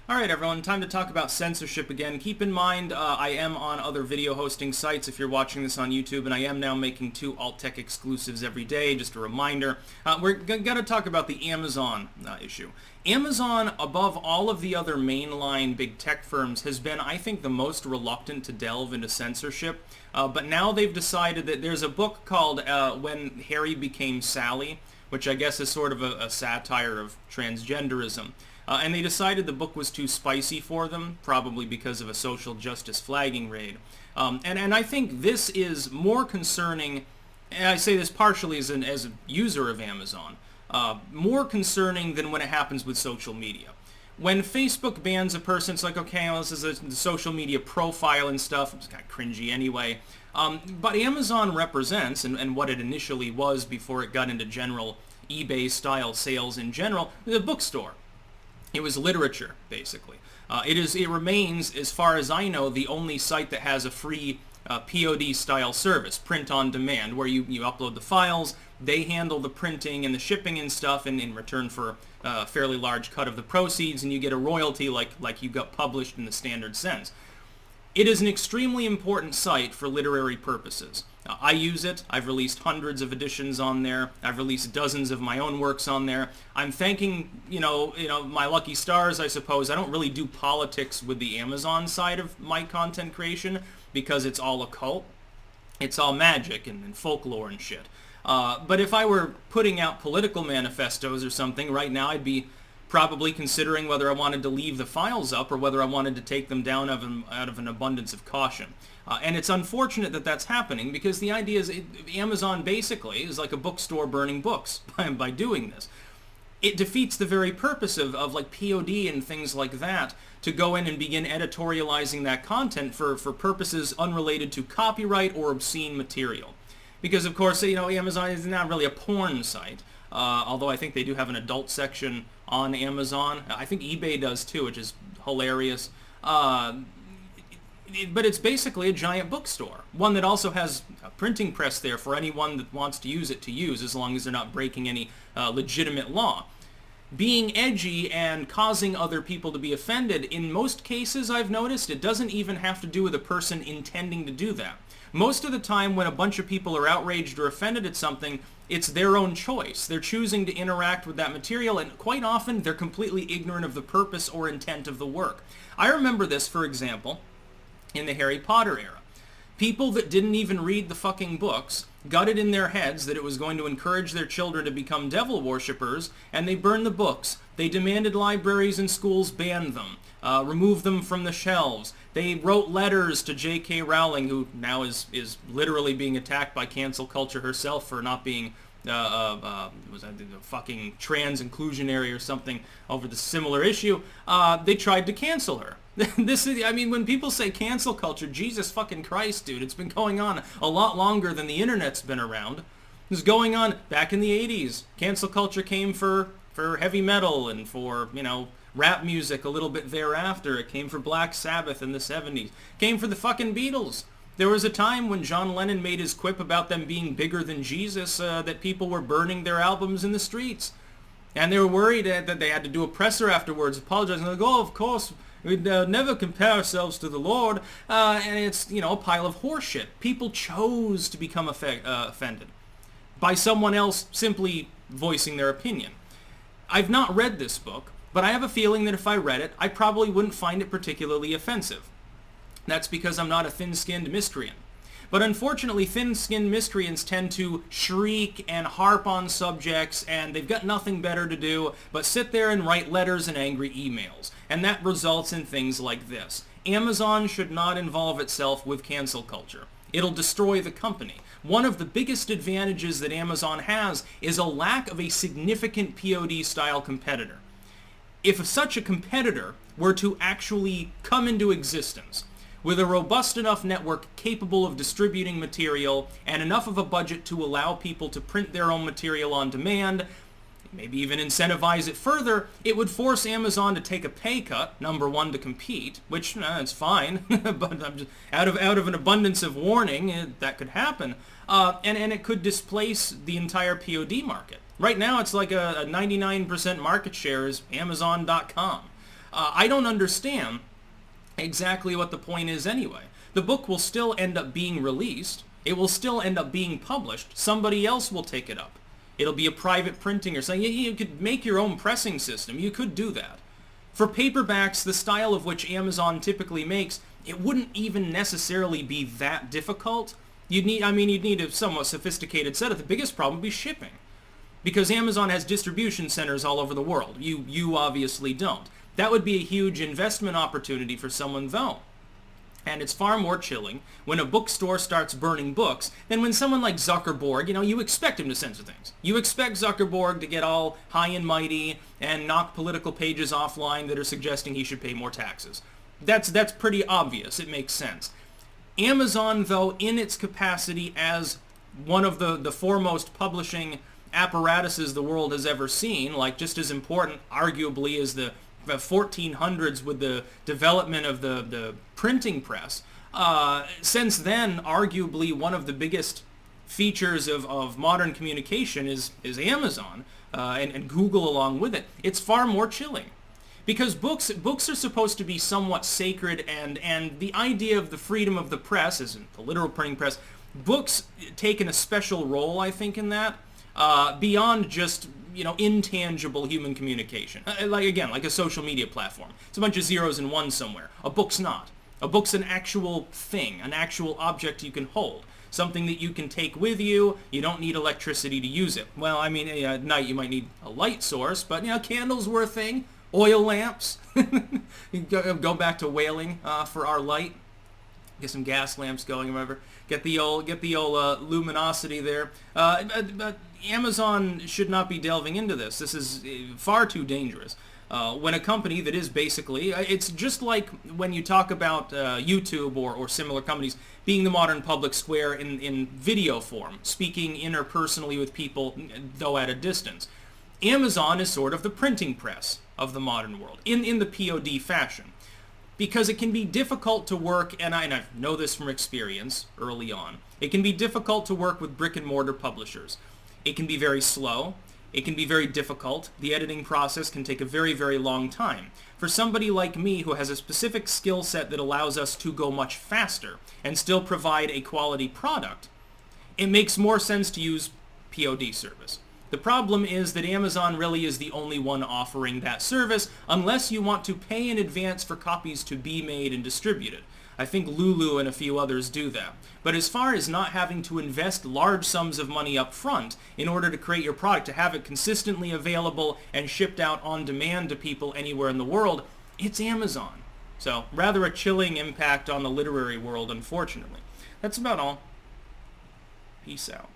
Alright everyone, time to talk about censorship again. Keep in mind, I am on other video hosting sites if you're watching this on YouTube, and I am now making 2 alt-tech exclusives every day, just a reminder. We're going to talk about the Amazon issue. Amazon, above all of the other mainline big tech firms, has been, I think, the most reluctant to delve into censorship. But now they've decided that there's a book called When Harry Became Sally, which I guess is sort of a satire of transgenderism. And they decided the book was too spicy for them, probably because of a social justice flagging raid. And I think this is more concerning, and I say this partially as a user of Amazon, more concerning than when it happens with social media. When Facebook bans a person, it's like, okay, well, this is a social media profile and stuff. It's kind of cringy anyway. But Amazon represents, and what it initially was before it got into general eBay-style sales in general, the bookstore. It was literature, basically. It remains, as far as I know, the only site that has a free POD-style service, print on demand, where you upload the files, they handle the printing and the shipping and stuff in return for a fairly large cut of the proceeds, and you get a royalty like you got published in the standard sense. It is an extremely important site for literary purposes. I use it. I've released hundreds of editions on there. I've released dozens of my own works on there. I'm thanking, my lucky stars, I suppose. I don't really do politics with the Amazon side of my content creation because it's all occult. It's all magic and folklore and shit. But if I were putting out political manifestos or something, right now I'd be probably considering whether I wanted to leave the files up or whether I wanted to take them down out of an abundance of caution. And it's unfortunate that that's happening because the idea is Amazon basically is like a bookstore burning books by doing this. It defeats the very purpose of like POD and things like that to go in and begin editorializing that content for purposes unrelated to copyright or obscene material. Because of course, Amazon is not really a porn site. Although I think they do have an adult section on Amazon. I think eBay does too, which is hilarious. But it's basically a giant bookstore. One that also has a printing press there for anyone that wants to use it to use, as long as they're not breaking any legitimate law. Being edgy and causing other people to be offended, in most cases I've noticed, it doesn't even have to do with a person intending to do that. Most of the time when a bunch of people are outraged or offended at something, it's their own choice. They're choosing to interact with that material, and quite often they're completely ignorant of the purpose or intent of the work. I remember this, for example, in the Harry Potter era. People that didn't even read the fucking books got it in their heads that it was going to encourage their children to become devil worshippers, and they burned the books. They demanded libraries and schools ban them, remove them from the shelves. They wrote letters to J.K. Rowling, who now is literally being attacked by cancel culture herself for not being was that the fucking trans inclusionary or something over the similar issue. They tried to cancel her. When people say cancel culture, Jesus fucking Christ, dude, it's been going on a lot longer than the internet's been around. It was going on back in the 80s. Cancel culture came for heavy metal and for, rap music a little bit thereafter. It came for Black Sabbath in the 70s. Came for the fucking Beatles. There was a time when John Lennon made his quip about them being bigger than Jesus, that people were burning their albums in the streets. And they were worried that they had to do a presser afterwards, apologizing. Like, oh, of course, we'd never compare ourselves to the Lord. And it's, a pile of horseshit. People chose to become offended by someone else simply voicing their opinion. I've not read this book, but I have a feeling that if I read it, I probably wouldn't find it particularly offensive. That's because I'm not a thin-skinned miscreant. But unfortunately, thin-skinned miscreants tend to shriek and harp on subjects, and they've got nothing better to do but sit there and write letters and angry emails. And that results in things like this. Amazon should not involve itself with cancel culture. It'll destroy the company. One of the biggest advantages that Amazon has is a lack of a significant POD-style competitor. If such a competitor were to actually come into existence, with a robust enough network capable of distributing material and enough of a budget to allow people to print their own material on demand, maybe even incentivize it further, it would force Amazon to take a pay cut, number one, to compete, which, it's fine, but I'm just, out of an abundance of warning, that could happen, and it could displace the entire POD market. Right now, it's like a 99% market share is Amazon.com. I don't understand exactly what the point is anyway. The book will still end up being released. It will still end up being published. Somebody else will take it up. It'll be a private printing or something. You could make your own pressing system. You could do that. For paperbacks, the style of which Amazon typically makes, it wouldn't even necessarily be that difficult. You'd need a somewhat sophisticated setup. The biggest problem would be shipping, because Amazon has distribution centers all over the world. You obviously don't. That would be a huge investment opportunity for someone, though. And it's far more chilling when a bookstore starts burning books than when someone like Zuckerberg, you expect him to censor things. You expect Zuckerberg to get all high and mighty and knock political pages offline that are suggesting he should pay more taxes. That's pretty obvious. It makes sense. Amazon, though, in its capacity as one of the foremost publishing apparatuses the world has ever seen, like just as important, arguably, as the 1400s with the development of the printing press, since then, arguably one of the biggest features of modern communication is Amazon, and Google along with it. It's far more chilling. Because books are supposed to be somewhat sacred, and the idea of the freedom of the press, as in the literal printing press, books take in a special role, I think, in that, beyond just intangible human communication. Like a social media platform. It's a bunch of zeros and ones somewhere. A book's not. A book's an actual thing, an actual object you can hold. Something that you can take with you. You don't need electricity to use it. Well, at night you might need a light source, but candles were a thing. Oil lamps. Go back to whaling for our light. Get some gas lamps going, remember? Get the old luminosity there. But Amazon should not be delving into this. This is far too dangerous. When a company that is basically, it's just like when you talk about YouTube or similar companies being the modern public square in video form, speaking interpersonally with people, though at a distance. Amazon is sort of the printing press of the modern world, in the POD fashion. Because it can be difficult to work, and I know this from experience early on, it can be difficult to work with brick and mortar publishers. It can be very slow. It can be very difficult. The editing process can take a very, very long time. For somebody like me who has a specific skill set that allows us to go much faster and still provide a quality product, it makes more sense to use POD service. The problem is that Amazon really is the only one offering that service unless you want to pay in advance for copies to be made and distributed. I think Lulu and a few others do that. But as far as not having to invest large sums of money up front in order to create your product, to have it consistently available and shipped out on demand to people anywhere in the world, it's Amazon. So, rather a chilling impact on the literary world, unfortunately. That's about all. Peace out.